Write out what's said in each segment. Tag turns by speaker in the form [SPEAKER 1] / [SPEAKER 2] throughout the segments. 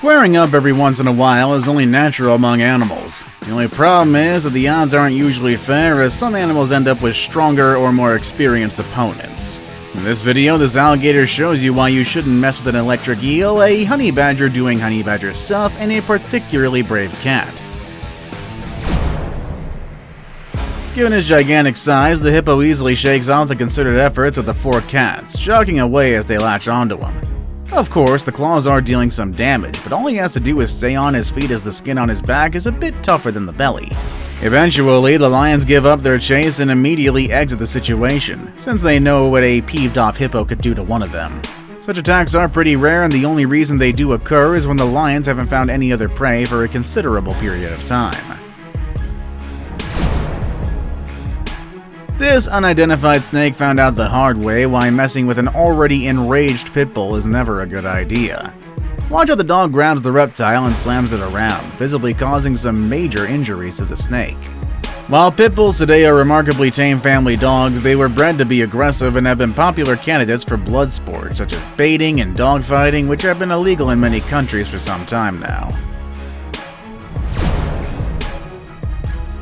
[SPEAKER 1] Squaring up every once in a while is only natural among animals. The only problem is that the odds aren't usually fair, as some animals end up with stronger or more experienced opponents. In this video, this alligator shows you why you shouldn't mess with an electric eel, a honey badger doing honey badger stuff, and a particularly brave cat. Given his gigantic size, the hippo easily shakes off the concerted efforts of the four cats, jogging away as they latch onto him. Of course, the claws are dealing some damage, but all he has to do is stay on his feet as the skin on his back is a bit tougher than the belly. Eventually, the lions give up their chase and immediately exit the situation, since they know what a peeved-off hippo could do to one of them. Such attacks are pretty rare, and the only reason they do occur is when the lions haven't found any other prey for a considerable period of time. This unidentified snake found out the hard way why messing with an already enraged pit bull is never a good idea. Watch how the dog grabs the reptile and slams it around, visibly causing some major injuries to the snake. While pit bulls today are remarkably tame family dogs, they were bred to be aggressive and have been popular candidates for blood sports such as baiting and dogfighting, which have been illegal in many countries for some time now.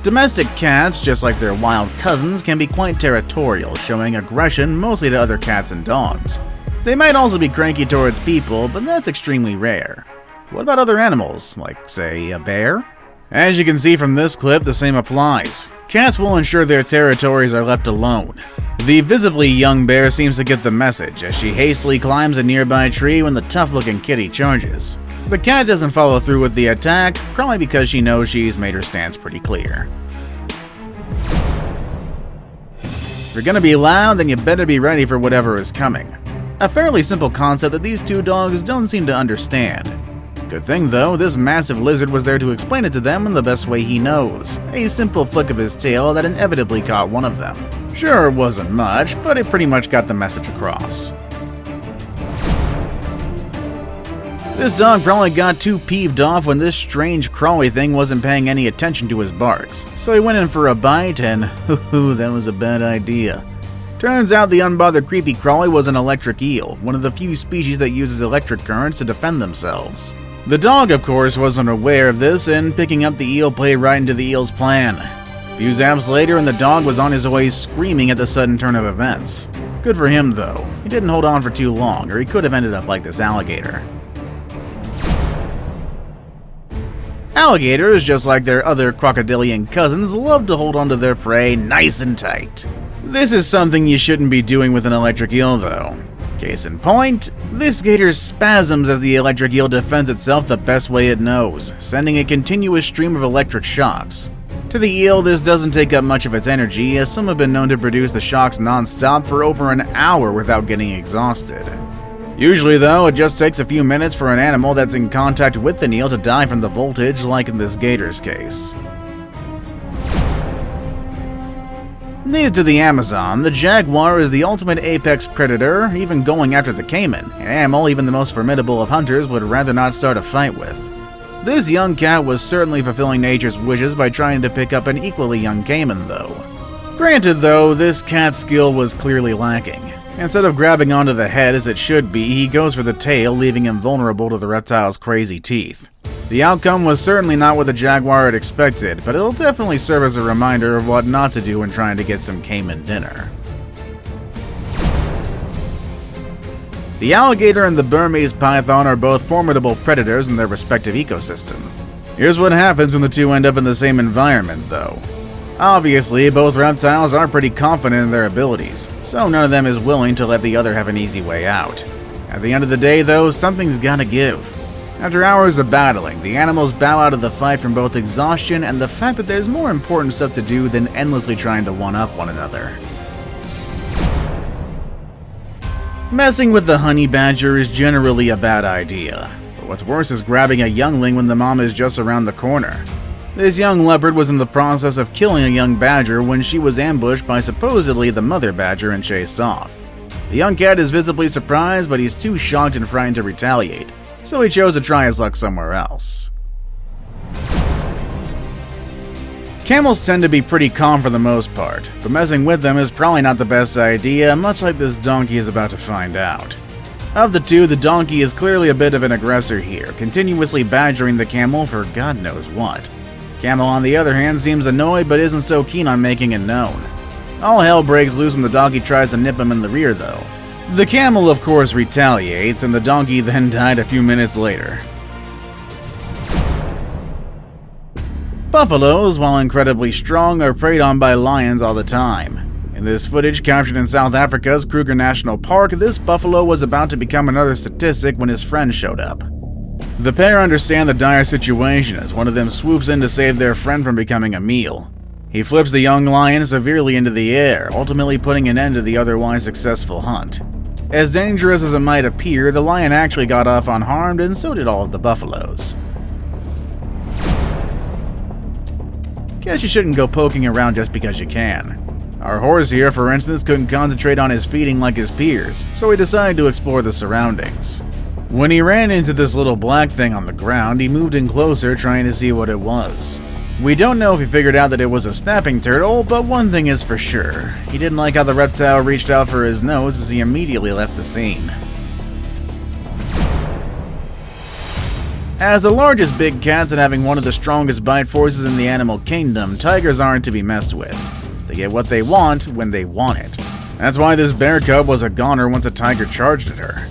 [SPEAKER 1] Domestic cats, just like their wild cousins, can be quite territorial, showing aggression mostly to other cats and dogs. They might also be cranky towards people, but that's extremely rare. What about other animals, like, say, a bear? As you can see from this clip, the same applies. Cats will ensure their territories are left alone. The visibly young bear seems to get the message, as she hastily climbs a nearby tree when the tough-looking kitty charges. The cat doesn't follow through with the attack, probably because she knows she's made her stance pretty clear. If you're gonna be loud, then you better be ready for whatever is coming. A fairly simple concept that these two dogs don't seem to understand. Good thing though, this massive lizard was there to explain it to them in the best way he knows. A simple flick of his tail that inevitably caught one of them. Sure, it wasn't much, but it pretty much got the message across. This dog probably got too peeved off when this strange crawly thing wasn't paying any attention to his barks, so he went in for a bite and that was a bad idea. Turns out the unbothered creepy crawly was an electric eel, one of the few species that uses electric currents to defend themselves. The dog, of course, wasn't aware of this, and picking up the eel played right into the eel's plan. A few zaps later and the dog was on his way screaming at the sudden turn of events. Good for him though, he didn't hold on for too long, or he could have ended up like this alligator. Alligators, just like their other crocodilian cousins, love to hold onto their prey nice and tight. This is something you shouldn't be doing with an electric eel though. Case in point, this gator spasms as the electric eel defends itself the best way it knows, sending a continuous stream of electric shocks. To the eel, this doesn't take up much of its energy, as some have been known to produce the shocks non-stop for over an hour without getting exhausted. Usually though, it just takes a few minutes for an animal that's in contact with the eel to die from the voltage, like in this gator's case. Native to the Amazon, the jaguar is the ultimate apex predator, even going after the caiman, an animal even the most formidable of hunters would rather not start a fight with. This young cat was certainly fulfilling nature's wishes by trying to pick up an equally young caiman though. Granted though, this cat's skill was clearly lacking. Instead of grabbing onto the head as it should be, he goes for the tail, leaving him vulnerable to the reptile's crazy teeth. The outcome was certainly not what the jaguar had expected, but it'll definitely serve as a reminder of what not to do when trying to get some caiman dinner. The alligator and the Burmese python are both formidable predators in their respective ecosystem. Here's what happens when the two end up in the same environment, though. Obviously, both reptiles are pretty confident in their abilities, so none of them is willing to let the other have an easy way out. At the end of the day, though, something's gotta give. After hours of battling, the animals bow out of the fight from both exhaustion and the fact that there's more important stuff to do than endlessly trying to one-up one another. Messing with the honey badger is generally a bad idea, but what's worse is grabbing a youngling when the mom is just around the corner. This young leopard was in the process of killing a young badger when she was ambushed by supposedly the mother badger and chased off. The young cat is visibly surprised, but he's too shocked and frightened to retaliate, so he chose to try his luck somewhere else. Camels tend to be pretty calm for the most part, but messing with them is probably not the best idea, much like this donkey is about to find out. Of the two, the donkey is clearly a bit of an aggressor here, continuously badgering the camel for God knows what. Camel, on the other hand, seems annoyed but isn't so keen on making it known. All hell breaks loose when the donkey tries to nip him in the rear, though. The camel, of course, retaliates, and the donkey then died a few minutes later. Buffaloes, while incredibly strong, are preyed on by lions all the time. In this footage captured in South Africa's Kruger National Park, this buffalo was about to become another statistic when his friend showed up. The pair understand the dire situation as one of them swoops in to save their friend from becoming a meal. He flips the young lion severely into the air, ultimately putting an end to the otherwise successful hunt. As dangerous as it might appear, the lion actually got off unharmed, and so did all of the buffaloes. Guess you shouldn't go poking around just because you can. Our horse here, for instance, couldn't concentrate on his feeding like his peers, so he decided to explore the surroundings. When he ran into this little black thing on the ground, he moved in closer trying to see what it was. We don't know if he figured out that it was a snapping turtle, but one thing is for sure. He didn't like how the reptile reached out for his nose as he immediately left the scene. As the largest big cats and having one of the strongest bite forces in the animal kingdom, tigers aren't to be messed with. They get what they want when they want it. That's why this bear cub was a goner once a tiger charged at her.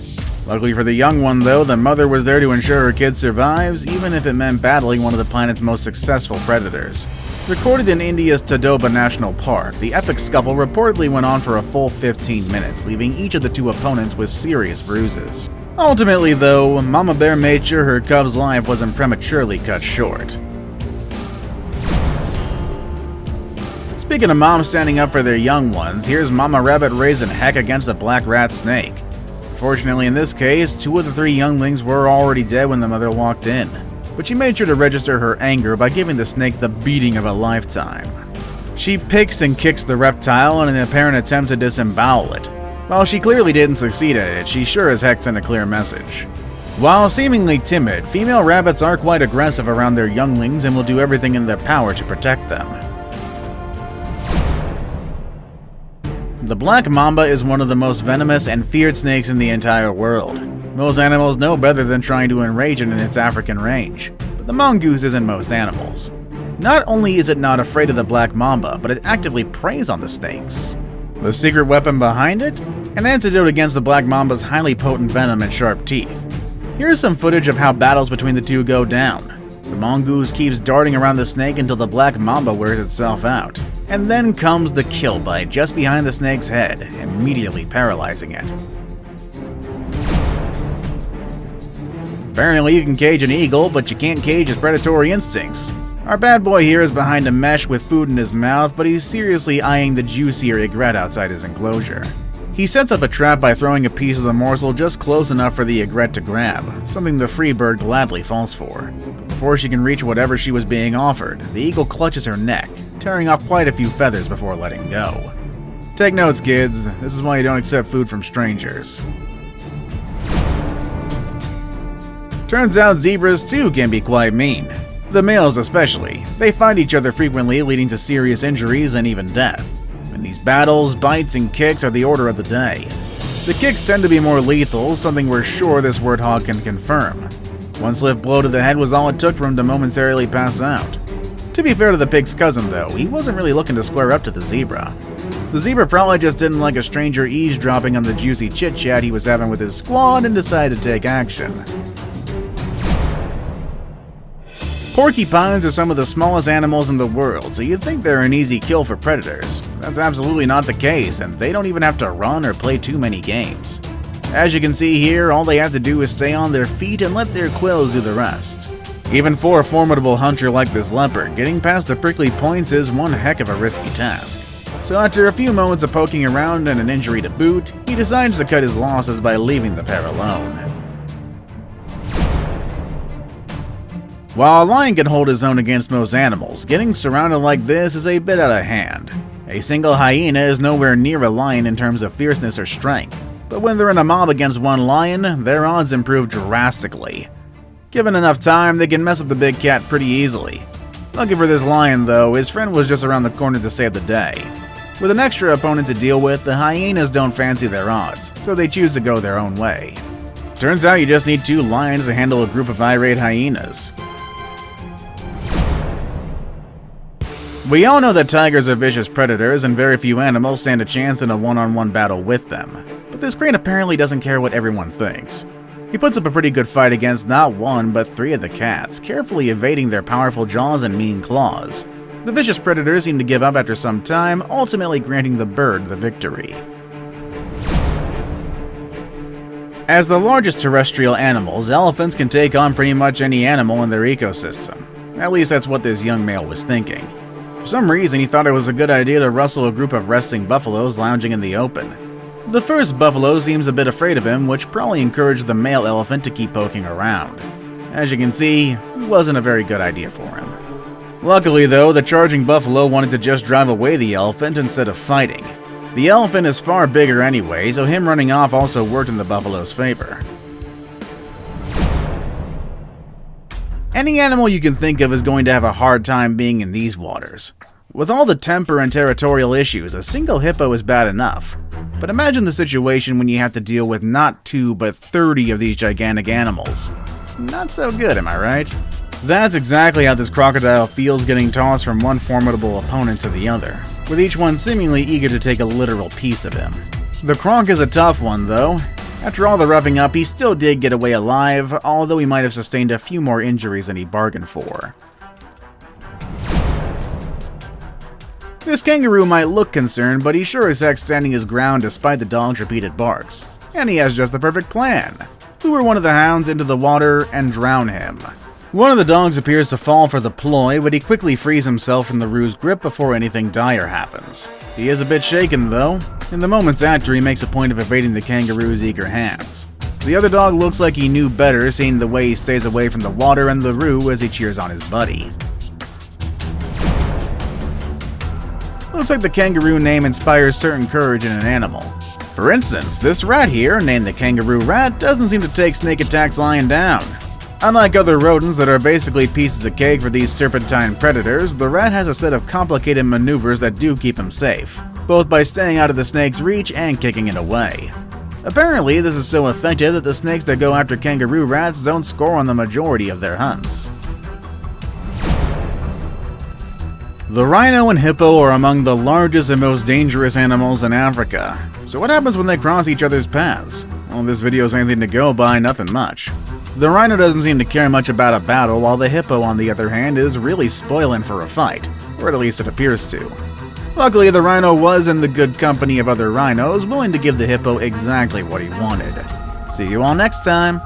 [SPEAKER 1] Luckily for the young one, though, the mother was there to ensure her kid survives, even if it meant battling one of the planet's most successful predators. Recorded in India's Tadoba National Park, the epic scuffle reportedly went on for a full 15 minutes, leaving each of the two opponents with serious bruises. Ultimately, though, Mama Bear made sure her cub's life wasn't prematurely cut short. Speaking of moms standing up for their young ones, here's Mama Rabbit raising heck against a black rat snake. Fortunately, in this case, 2 of the 3 younglings were already dead when the mother walked in, but she made sure to register her anger by giving the snake the beating of a lifetime. She picks and kicks the reptile in an apparent attempt to disembowel it. While she clearly didn't succeed at it, she sure as heck sent a clear message. While seemingly timid, female rabbits are quite aggressive around their younglings and will do everything in their power to protect them. The black mamba is one of the most venomous and feared snakes in the entire world. Most animals know better than trying to enrage it in its African range, but the mongoose isn't most animals. Not only is it not afraid of the black mamba, but it actively preys on the snakes. The secret weapon behind it? An antidote against the black mamba's highly potent venom and sharp teeth. Here's some footage of how battles between the two go down. The mongoose keeps darting around the snake until the black mamba wears itself out. And then comes the kill bite just behind the snake's head, immediately paralyzing it. Apparently you can cage an eagle, but you can't cage his predatory instincts. Our bad boy here is behind a mesh with food in his mouth, but he's seriously eyeing the juicier egret outside his enclosure. He sets up a trap by throwing a piece of the morsel just close enough for the egret to grab, something the free bird gladly falls for. Before she can reach whatever she was being offered, the eagle clutches her neck, tearing off quite a few feathers before letting go. Take notes, kids. This is why you don't accept food from strangers. Turns out zebras too can be quite mean. The males especially. They fight each other frequently, leading to serious injuries and even death. In these battles, bites and kicks are the order of the day. The kicks tend to be more lethal, something we're sure this warthog can confirm. One swift blow to the head was all it took for him to momentarily pass out. To be fair to the pig's cousin, though, he wasn't really looking to square up to the zebra. The zebra probably just didn't like a stranger eavesdropping on the juicy chit-chat he was having with his squad and decided to take action. Porcupines are some of the smallest animals in the world, so you'd think they're an easy kill for predators. That's absolutely not the case, and they don't even have to run or play too many games. As you can see here, all they have to do is stay on their feet and let their quills do the rest. Even for a formidable hunter like this leopard, getting past the prickly points is one heck of a risky task. So after a few moments of poking around and an injury to boot, he decides to cut his losses by leaving the pair alone. While a lion can hold his own against most animals, getting surrounded like this is a bit out of hand. A single hyena is nowhere near a lion in terms of fierceness or strength, but when they're in a mob against one lion, their odds improve drastically. Given enough time, they can mess up the big cat pretty easily. Lucky for this lion, though, his friend was just around the corner to save the day. With an extra opponent to deal with, the hyenas don't fancy their odds, so they choose to go their own way. Turns out you just need 2 lions to handle a group of irate hyenas. We all know that tigers are vicious predators, and very few animals stand a chance in a one-on-one battle with them. But this crane apparently doesn't care what everyone thinks. He puts up a pretty good fight against not 1, but 3 of the cats, carefully evading their powerful jaws and mean claws. The vicious predators seem to give up after some time, ultimately granting the bird the victory. As the largest terrestrial animals, elephants can take on pretty much any animal in their ecosystem. At least that's what this young male was thinking. For some reason, he thought it was a good idea to rustle a group of resting buffaloes lounging in the open. The first buffalo seems a bit afraid of him, which probably encouraged the male elephant to keep poking around. As you can see, it wasn't a very good idea for him. Luckily though, the charging buffalo wanted to just drive away the elephant instead of fighting. The elephant is far bigger anyway, so him running off also worked in the buffalo's favor. Any animal you can think of is going to have a hard time being in these waters. With all the temper and territorial issues, a single hippo is bad enough. But imagine the situation when you have to deal with not 2 but 30 of these gigantic animals. Not so good, am I right? That's exactly how this crocodile feels getting tossed from one formidable opponent to the other, with each one seemingly eager to take a literal piece of him. The croc is a tough one though. After all the roughing up, he still did get away alive, although he might have sustained a few more injuries than he bargained for. This kangaroo might look concerned, but he sure as heck standing his ground despite the dog's repeated barks. And he has just the perfect plan. Lure one of the hounds into the water and drown him. One of the dogs appears to fall for the ploy, but he quickly frees himself from the roo's grip before anything dire happens. He is a bit shaken though. In the moments after, he makes a point of evading the kangaroo's eager hands. The other dog looks like he knew better, seeing the way he stays away from the water and the roo as he cheers on his buddy. Looks like the kangaroo name inspires certain courage in an animal. For instance, this rat here, named the kangaroo rat, doesn't seem to take snake attacks lying down. Unlike other rodents that are basically pieces of cake for these serpentine predators, the rat has a set of complicated maneuvers that do keep him safe, both by staying out of the snake's reach and kicking it away. Apparently, this is so effective that the snakes that go after kangaroo rats don't score on the majority of their hunts. The rhino and hippo are among the largest and most dangerous animals in Africa. So what happens when they cross each other's paths? Well, this video's anything to go by, nothing much. The rhino doesn't seem to care much about a battle, while the hippo, on the other hand, is really spoiling for a fight, or at least it appears to. Luckily, the rhino was in the good company of other rhinos, willing to give the hippo exactly what he wanted. See you all next time!